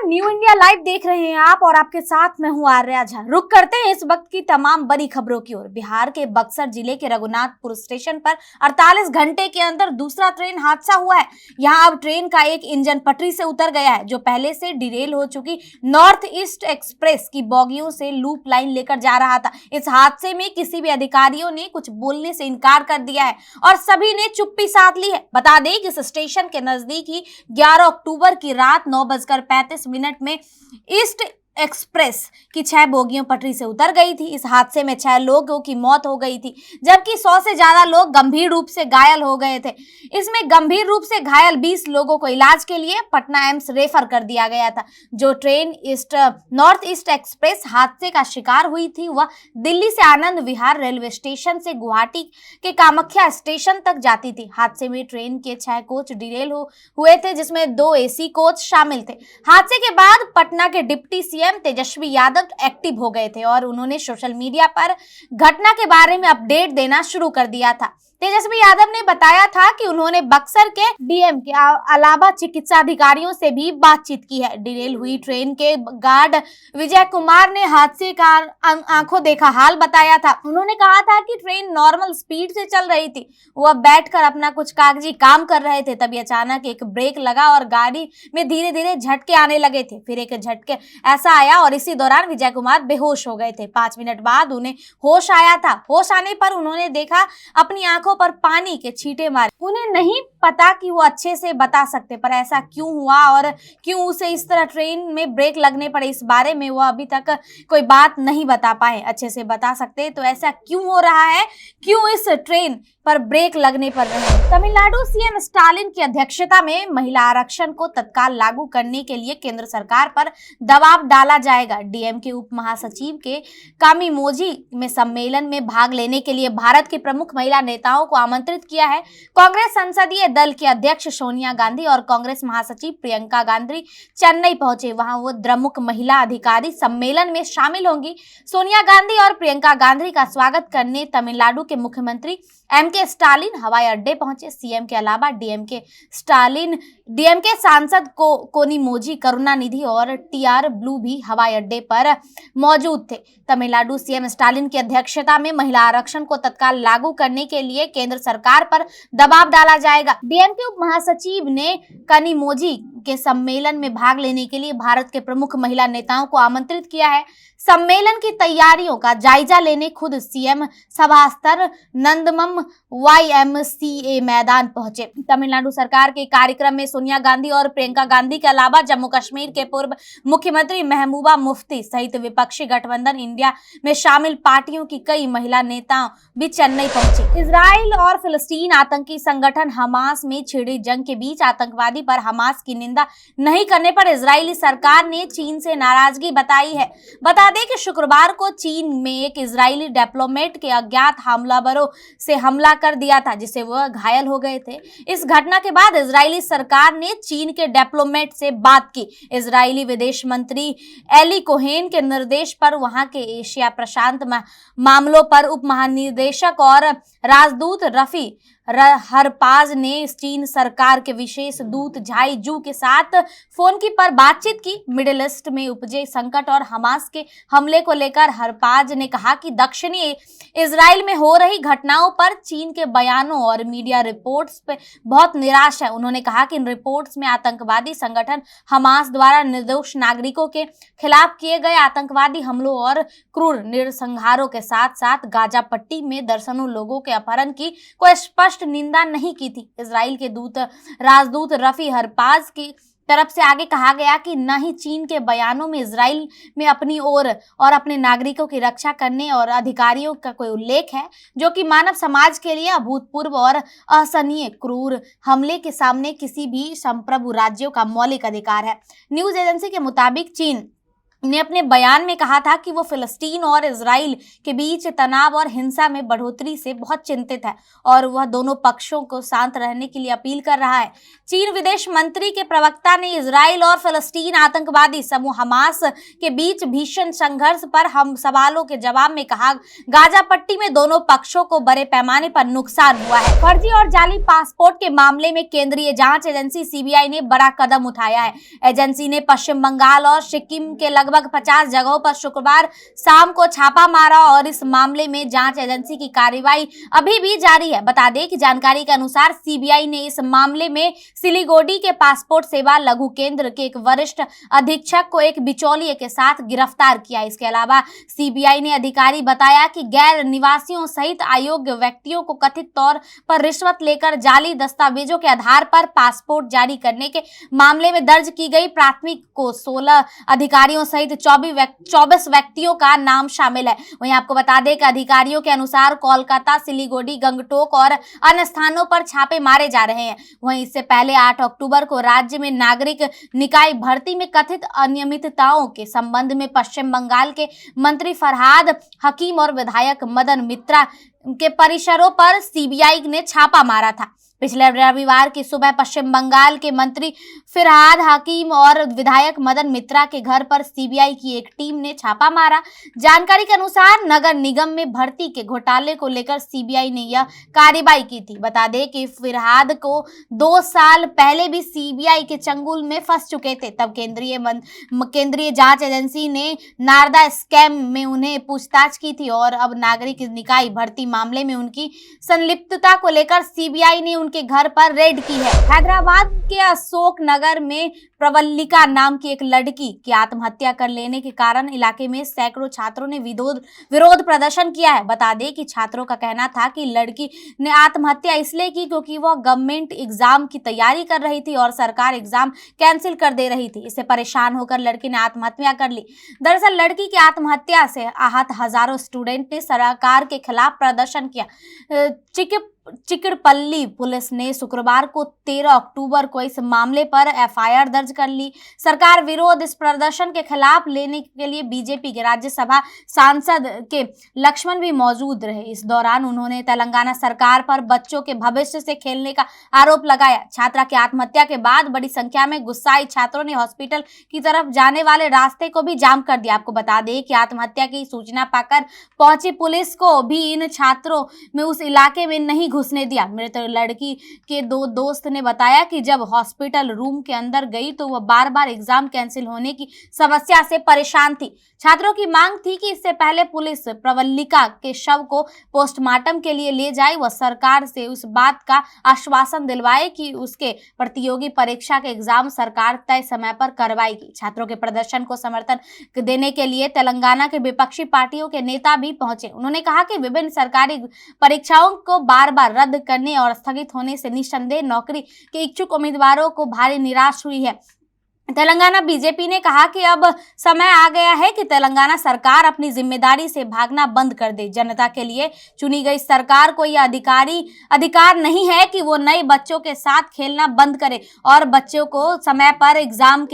नमस्कार, new India live देख रहे हैं आप और आपके साथ मैं हूं आर्या झा। रुक करते हैं इस वक्त की तमाम बड़ी खबरों की ओर। बिहार के बक्सर जिले के रघुनाथपुर स्टेशन पर 48 घंटे के अंदर दूसरा ट्रेन हादसा हुआ है। यहां अब ट्रेन का एक इंजन पटरी से उतर गया है, जो पहले से डिरेल हो चुकी नॉर्थ ईस्ट एक्सप्रेस की बोगियों से लूप लाइन लेकर जा रहा था। इस हादसे में किसी भी अधिकारियों ने कुछ बोलने से इनकार कर दिया है और सभी ने चुप्पी साध ली है। बता दें कि इस स्टेशन के नजदीक ही 11 अक्टूबर की रात 9:35 में ईस्ट एक्सप्रेस की 6 बोगियों पटरी से उतर गई थी। इस हादसे में 6 लोगों की मौत हो गई थी, जबकि 100 से ज्यादा लोग गंभीर रूप से घायल हो गए थे। इसमें गंभीर रूप से घायल 20 लोगों को इलाज के लिए पटना एम्स रेफर कर दिया गया था। जो ट्रेन नॉर्थ ईस्ट एक्सप्रेस हादसे का शिकार हुई थी, वह दिल्ली से आनंद विहार रेलवे स्टेशन से गुवाहाटी के कामाख्या स्टेशन तक जाती थी। हादसे में ट्रेन के 6 कोच डिरेल हुए थे, जिसमें 2 AC कोच शामिल थे। हादसे के बाद पटना के deputy CM Tejashwi Yadav active हो गए थे और उन्होंने सोशल मीडिया पर घटना के बारे में अपडेट देना शुरू कर दिया था। तेजस्वी यादव ने बताया था कि उन्होंने बक्सर के डीएम के अलावा चिकित्सा अधिकारियों से भी बातचीत की है। डिरेल हुई ट्रेन के गार्ड विजय कुमार ने हादसे का आंखों देखा हाल बताया था। उन्होंने कहा था कि ट्रेन नॉर्मल स्पीड से चल रही थी, वह बैठकर अपना कुछ कागजी काम कर रहे थे, तभी अचानक एक ब्रेक लगा और गाड़ी में धीरे धीरे झटके आने लगे थे। फिर एक झटके ऐसा आया और इसी दौरान विजय कुमार बेहोश हो गए थे। 5 मिनट बाद उन्हें होश आया था। होश आने पर उन्होंने देखा अपनी आंखों पर पानी के छींटे मारे। उन्हें नहीं पता कि वो अच्छे से बता सकते, पर ऐसा क्यों हुआ और क्यों उसे इस तरह ट्रेन में ब्रेक लगने पड़े, इस बारे में वो अभी तक कोई बात नहीं बता पाए। अच्छे से बता सकते तो ऐसा क्यों हो रहा है, क्यों इस ट्रेन पर ब्रेक लगने पड़ रहे हैं। तमिलनाडु सीएम स्टालिन की अध्यक्षता में महिला आरक्षण को तत्काल लागू करने के लिए केंद्र सरकार पर दबाव डाला जाएगा। डीएम के उप महासचिव के कामिमोजी में सम्मेलन में भाग लेने के लिए भारत के प्रमुख महिला नेताओं को आमंत्रित किया है। कांग्रेस संसदीय दल की अध्यक्ष सोनिया गांधी और कांग्रेस महासचिव प्रियंका गांधी चेन्नई पहुंचे। वहां वो प्रमुख महिला अधिकारी सम्मेलन में शामिल होंगी। सोनिया गांधी और प्रियंका गांधी का स्वागत करने तमिलनाडु के मुख्यमंत्री एमके स्टालिन हवाई अड्डे पहुंचे। सीएम के अलावा डीएमके सांसद कोनिमोजी, करुणानिधि और टीआर ब्लू भी हवाई अड्डे पर मौजूद थे। तमिलनाडु सीएम स्टालिन की अध्यक्षता में महिला आरक्षण को तत्काल लागू करने के लिए केंद्र सरकार पर दबाव डाला जाएगा। डीएमके उप महासचिव ने कनिमोजी के सम्मेलन में भाग लेने के लिए भारत के प्रमुख महिला नेताओं को आमंत्रित किया है। सम्मेलन की तैयारियों का जायजा लेने खुद सीएम सभास्थल नंदमम YMCA मैदान पहुंचे। तमिलनाडु सरकार के कार्यक्रम में सोनिया गांधी और प्रियंका गांधी के अलावा जम्मू कश्मीर के पूर्व मुख्यमंत्री महबूबा मुफ्ती सहित विपक्षी गठबंधन इंडिया में शामिल पार्टियों की कई महिला नेताओं भी चेन्नई पहुंचे। इजराइल और फिलिस्तीन आतंकी संगठन हमास में छिड़ी जंग के बीच आतंकवादी पर हमास की निंदा नहीं करने पर इजरायली सरकार ने चीन से नाराजगी बताई है। बता दें कि शुक्रवार को चीन में एक इजरायली डिप्लोमेट के अज्ञात हमलावरों से हमला कर दिया था, जिससे वह घायल हो गए थे। इस घटना के बाद इजरायली सरकार ने चीन के डिप्लोमेट से बात की। इजरायली विदेश मंत्री एली कोहेन के निर्देश पर वहां के एशिया प्रशांत मामलों पर उप महानिदेशक और राजदूत रफी हरपाज ने चीन सरकार के विशेष दूत झाई जू के साथ फोन पर बातचीत की। मिडिल ईस्ट में उपजे संकट और हमास के हमले को लेकर हरपाज ने कहा कि दक्षिणी इजराइल में हो रही घटनाओं पर चीन के बयानों और मीडिया रिपोर्ट्स पे बहुत निराश है। उन्होंने कहा कि इन रिपोर्ट्स में आतंकवादी संगठन हमास द्वारा निर्दोष नागरिकों के खिलाफ किए गए आतंकवादी हमलों और क्रूर नरसंहारों के साथ साथ गाजा पट्टी में दर्जनों लोगों के अपहरण की कोई स्पष्ट निंदा नहीं की थी। इजराइल के राजदूत रफी हरपाज की तरफ से आगे कहा गया कि न ही चीन के बयानों में इजराइल में अपनी ओर और अपने नागरिकों की रक्षा करने और अधिकारियों का कोई उल्लेख है, जो कि मानव समाज के लिए अभूतपूर्व और असहनीय क्रूर हमले के सामने किसी भी संप्रभु राज्यों का मौलिक अधिकार है। न्यूज एजेंसी के मुताबिक चीन ने अपने बयान में कहा था कि वो फिलिस्तीन और इजराइल के बीच तनाव और हिंसा में बढ़ोतरी से बहुत चिंतित है और वह दोनों पक्षों को शांत रहने के लिए अपील कर रहा है। चीन विदेश मंत्री के प्रवक्ता ने इजराइल और फिलिस्तीन आतंकवादी समूह हमास के बीच भीषण संघर्ष पर हम सवालों के जवाब में कहा, गाजा पट्टी में दोनों पक्षों को बड़े पैमाने पर नुकसान हुआ है। फर्जी और जाली पासपोर्ट के मामले में केंद्रीय जांच एजेंसी सीबीआई ने बड़ा कदम उठाया है। एजेंसी ने पश्चिम बंगाल और सिक्किम के लगभग 50 जगहों पर शुक्रवार शाम को छापा मारा और इस मामले में जांच एजेंसी की कार्रवाई अभी भी जारी है। बता दें कि जानकारी के अनुसार सीबीआई ने इस मामले में सिलीगुड़ी के पासपोर्ट सेवा लघु केंद्र के एक वरिष्ठ अधीक्षक को एक बिचौलिए के साथ गिरफ्तार किया। इसके अलावा सीबीआई ने अधिकारी बताया कि गैर निवासियों सहित अयोग्य व्यक्तियों को कथित तौर पर रिश्वत लेकर जाली दस्तावेजों के आधार पर पासपोर्ट जारी करने के मामले में दर्ज की गई प्राथमिक को 16 अधिकारियों सहित 24 व्यक्तियों का नाम शामिल है। वहीं आपको बता दें कि अधिकारियों के अनुसार कोलकाता, सिलीगुड़ी, गंगटोक और अन्य स्थानों पर छापे मारे जा रहे हैं। वहीं इससे पहले 8 अक्टूबर को राज्य में नागरिक निकाय भर्ती में कथित अनियमितताओं के संबंध में पश्चिम बंगाल के मंत्री फरहाद हकीम और विधायक मदन मित्रा के परिसरों पर सीबीआई ने छापा मारा था। पिछले रविवार की सुबह पश्चिम बंगाल के मंत्री फरहाद हकीम और विधायक मदन मित्रा के घर पर सीबीआई की एक टीम ने छापा मारा। जानकारी के अनुसार नगर निगम में भर्ती के घोटाले को लेकर सीबीआई ने यह कार्रवाई की थी। बता दें कि फरहाद को 2 साल पहले भी सीबीआई के चंगुल में फंस चुके थे। तब केंद्रीय जांच एजेंसी ने नारदा स्कैम में उन्हें पूछताछ की थी और अब नागरिक निकाय भर्ती मामले में उनकी संलिप्तता को लेकर सीबीआई ने के घर पर रेड की है। हैदराबाद के अशोक नगर में प्रवल्लिका नाम की एक लड़की की आत्महत्या कर लेने के कारण इलाके में सैकड़ों छात्रों ने विरोध प्रदर्शन किया है। बता दें कि छात्रों का कहना था कि लड़की ने आत्महत्या इसलिए की क्योंकि वह गवर्नमेंट एग्जाम की तैयारी कर रही थी और सरकार एग्जाम कैंसिल कर दे रही थी। इससे परेशान होकर लड़की ने आत्महत्या कर ली। दरअसल लड़की की आत्महत्या से आहत हजारों स्टूडेंट ने सरकार के खिलाफ प्रदर्शन किया। चिकड़पल्ली पुलिस ने शुक्रवार को 13 अक्टूबर को इस मामले पर एफआईआर दर्ज कर ली। सरकार विरोध इस प्रदर्शन के खिलाफ लेने के लिए बीजेपी के राज्यसभा सांसद के लक्ष्मण भी मौजूद रहे। इस दौरान उन्होंने तेलंगाना सरकार पर बच्चों के भविष्य से खेलने का आरोप लगाया। छात्रा की आत्महत्या के बाद बड़ी संख्या में गुस्साई छात्रों ने हॉस्पिटल की तरफ जाने वाले रास्ते को भी जाम कर दिया। आपको बता दें कि आत्महत्या की सूचना पाकर पहुंची पुलिस को भी इन छात्रों में उस इलाके में नहीं घुसने दिया। मृत लड़की के 2 दोस्त ने बताया कि जब हॉस्पिटल रूम के अंदर गई तो वह बार-बार एग्जाम कैंसिल होने की समस्या से परेशान थी। छात्रों की मांग थी कि इससे पहले पुलिस प्रवल्लिका के शव को पोस्टमार्टम के लिए ले जाए। वह सरकार से उस बात का आश्वासन दिलवाए कि उसके प्रतियोगी परीक्षा के एग्जाम सरकार तय समय पर करवाएगी। छात्रों के प्रदर्शन को समर्थन देने के लिए तेलंगाना के विपक्षी पार्टियों के नेता भी पहुंचे। उन्होंने कहा कि विभिन्न सरकारी परीक्षाओं को बार-बार रद्द करने और स्थगित होने से निस्संदेह नौकरी के इच्छुक उम्मीदवारों को भारी निराश हुई है। तेलंगाना बीजेपी ने कहा कि अब समय आ गया है कि तेलंगाना सरकार अपनी जिम्मेदारी से भागना बंद कर दे। जनता के लिए चुनी गई सरकार को यह अधिकार नहीं है कि वो नए बच्चों के साथ खेलना बंद करे और बच्चों को समय पर एग्जाम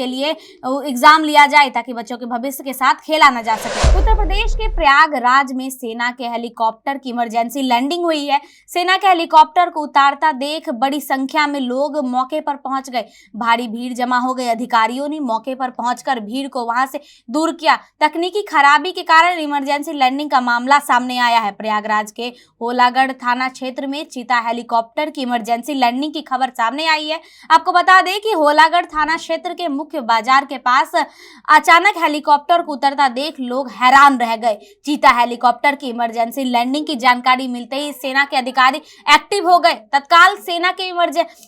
लिया जाए ताकि बच्चों के भविष्य के साथ खेला न जा सके। उत्तर प्रदेश के प्रयागराज में सेना के हेलीकॉप्टर की इमरजेंसी लैंडिंग हुई है। सेना के हेलीकॉप्टर को उतारता देख बड़ी संख्या में लोग मौके पर पहुंच गए। भारी भीड़ जमा हो गई। अधिकारियों ने मौके पर पहुंचकर भीड़ को वहां से दूर किया। तकनीकी खराबी के कारण इमरजेंसी लैंडिंग का मामला सामने आया है। प्रयागराज के होलागढ़ थाना क्षेत्र में चीता हेलीकॉप्टर की इमरजेंसी लैंडिंग की खबर सामने आई है। आपको बता दें कि होलागढ़ थाना क्षेत्र के मुख्य बाजार के पास अचानक हेलीकॉप्टर को उतरता देख लोग हैरान रह गए। चीता हेलीकॉप्टर की इमरजेंसी लैंडिंग की जानकारी मिलते ही सेना के अधिकारी एक्टिव हो गए। तत्काल सेना के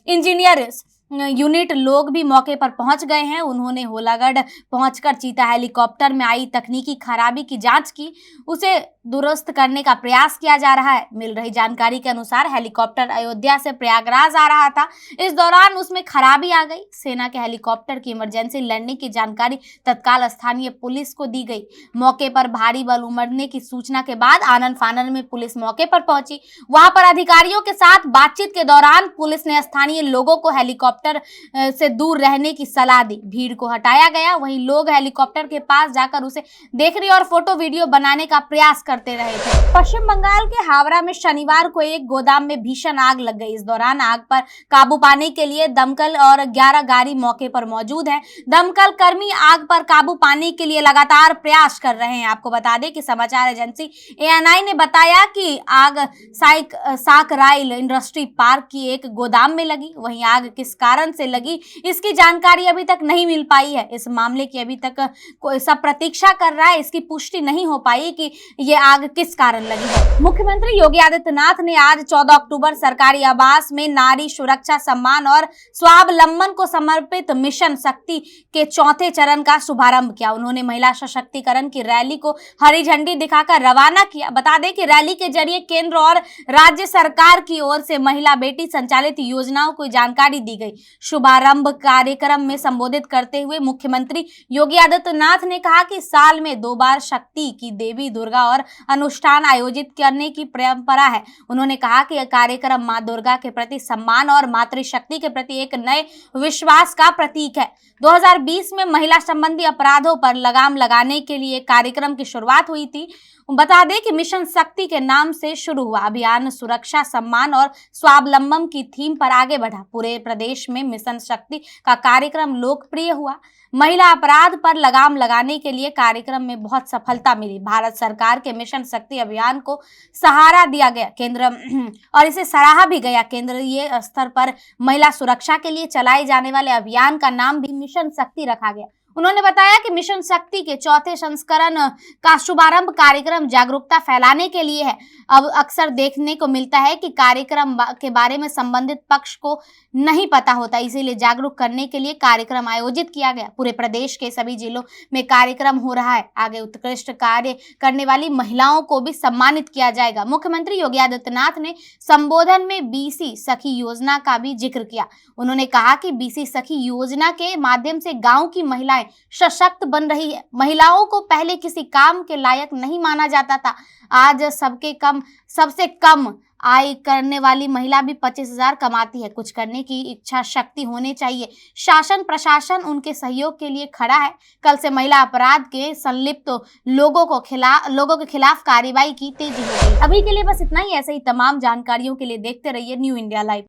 इंजीनियर यूनिट लोग भी मौके पर पहुंच गए हैं। उन्होंने होलागढ़ पहुंचकर चीता हेलीकॉप्टर में आई तकनीकी खराबी की जांच की। उसे दुरुस्त करने का प्रयास किया जा रहा है। मिल रही जानकारी के अनुसार हेलीकॉप्टर अयोध्या से प्रयागराज आ रहा था। इस दौरान उसमें खराबी आ गई। सेना के हेलीकॉप्टर की इमरजेंसी लैंडिंग की जानकारी तत्काल स्थानीय पुलिस को दी गई। मौके पर भारी बल उमड़ने की सूचना के बाद आनन फानन में पुलिस मौके पर पहुंची। वहां पर अधिकारियों के साथ बातचीत के दौरान पुलिस ने स्थानीय लोगों को हेलीकॉप्टर से दूर रहने की सलाह दी। भीड़ को हटाया गया। वहीं लोग हेलीकॉप्टर के पास जाकर उसे देखने और फोटो वीडियो बनाने का प्रयास करते रहे थे। पश्चिम बंगाल के हावड़ा में शनिवार को एक गोदाम में भीषण आग लग गई। इस दौरान आग पर काबू पाने के लिए दमकल और 11 गाड़ी मौके पर मौजूद हैं। दमकल कर्मी आग पर काबू पाने के लिए लगातार प्रयास कर रहे हैं। आपको बता दें कि समाचार एजेंसी ANI ने बताया कि आग साकराइल इंडस्ट्री पार्क की एक गोदाम में लगी। वहीं आग किस कारण से लगी इसकी जानकारी अभी तक नहीं मिल पाई है। इस मामले की अभी तक कोई सब प्रतीक्षा कर रहा है। इसकी पुष्टि नहीं हो पाई कि ये आग किस कारण लगी है। मुख्यमंत्री योगी आदित्यनाथ ने आज 14 अक्टूबर सरकारी आवास में नारी सुरक्षा सम्मान और स्वावलंबन को समर्पित मिशन शक्ति के चौथे चरण का शुभारंभ किया। उन्होंने महिला सशक्तिकरण की रैली को हरी झंडी दिखाकर रवाना किया। बता दें कि रैली के जरिए केंद्र और राज्य सरकार की ओर से महिला बेटी संचालित योजनाओं को जानकारी दी गई। शुभारंभ कार्यक्रम में संबोधित करते हुए मुख्यमंत्री योगी आदित्यनाथ ने कहा कि साल में 2 बार शक्ति की देवी दुर्गा और अनुष्ठान आयोजित करने की परंपरा है। उन्होंने कहा कि यह कार्यक्रम मां दुर्गा के प्रति सम्मान और मातृशक्ति के प्रति एक नए विश्वास का प्रतीक है। 2020 में महिला संबंधी अपराधों पर लगाम लगाने के लिए कार्यक्रम की शुरुआत हुई थी। बता दें कि मिशन शक्ति के नाम से शुरू हुआ अभियान सुरक्षा सम्मान और स्वावलंबन की थीम पर आगे बढ़ा। पूरे प्रदेश में मिशन शक्ति का कार्यक्रम लोकप्रिय हुआ। महिला अपराध पर लगाम लगाने के लिए कार्यक्रम में बहुत सफलता मिली। भारत सरकार के मिशन शक्ति अभियान को सहारा दिया गया केंद्र और इसे सराहा भी गया। केंद्रीय स्तर पर महिला सुरक्षा के लिए चलाए जाने वाले अभियान का नाम भी मिशन शक्ति रखा गया। उन्होंने बताया कि मिशन शक्ति के चौथे संस्करण का शुभारंभ कार्यक्रम जागरूकता फैलाने के लिए है। अब अक्सर देखने को मिलता है कि कार्यक्रम के बारे में संबंधित पक्ष को नहीं पता होता, इसीलिए जागरूक करने के लिए कार्यक्रम आयोजित किया गया। पूरे प्रदेश के सभी जिलों में कार्यक्रम हो रहा है। आगे उत्कृष्ट कार्य करने वाली महिलाओं को भी सम्मानित किया जाएगा। मुख्यमंत्री योगी आदित्यनाथ ने संबोधन में BC सखी योजना का भी जिक्र किया। उन्होंने कहा कि BC सखी योजना के माध्यम से गांव की महिलाएं सशक्त बन रही है। महिलाओं को पहले किसी काम के लायक नहीं माना जाता था। आज सबसे कम आय करने वाली महिला भी 25,000 कमाती है। कुछ करने की इच्छा शक्ति होनी चाहिए। शासन प्रशासन उनके सहयोग के लिए खड़ा है। कल से महिला अपराध के संलिप्त लोगों के खिलाफ कार्रवाई की तेजी हो गई। अभी के लिए बस इतना ही। ऐसे ही तमाम जानकारियों के लिए देखते रहिए न्यू इंडिया लाइव।